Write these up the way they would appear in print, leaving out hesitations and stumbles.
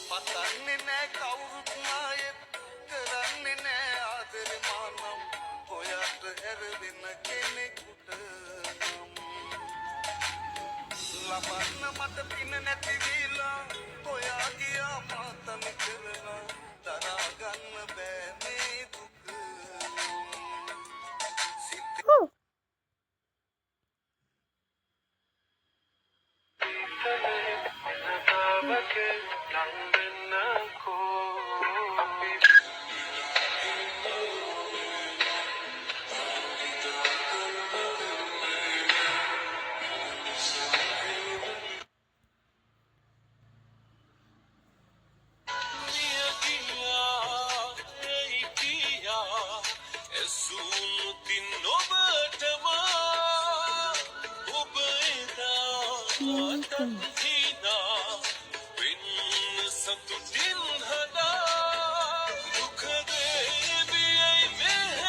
පතන්නේ නෑ කවුරුත් නායෙත් කරන්නේ නෑ ආදරේ මානම් ඔයාට හැරෙන්න කෙනෙකුට නම් ලබන්න මට පින නැති වීලා ඔයා ගියා මාතම කරලා දරා ගන්න බෑ මේ දුක Whew.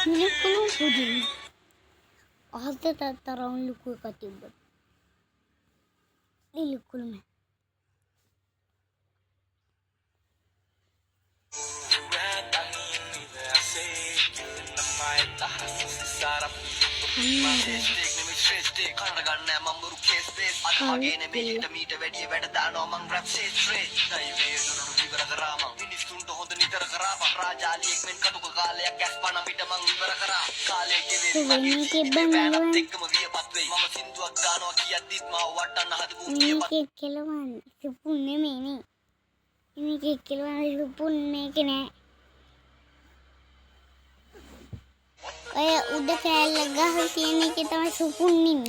Ini kalau begini, ada tataran luku ketimbang. Ini luku mana? Kayak udah kayak lega sini kita masuk kuning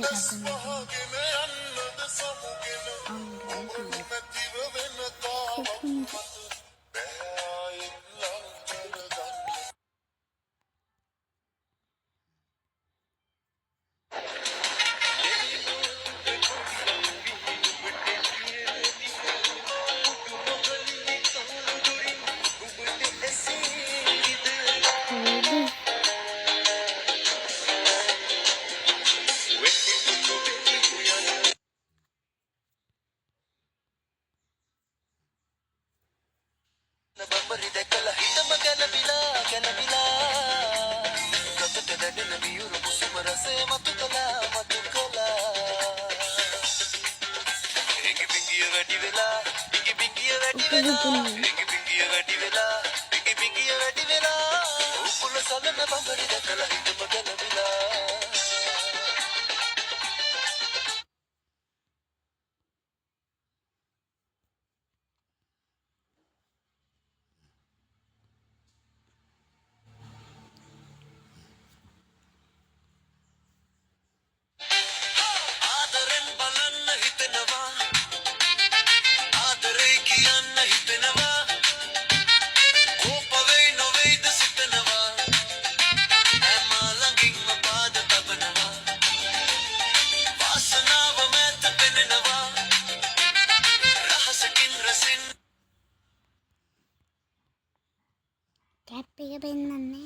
Happy benar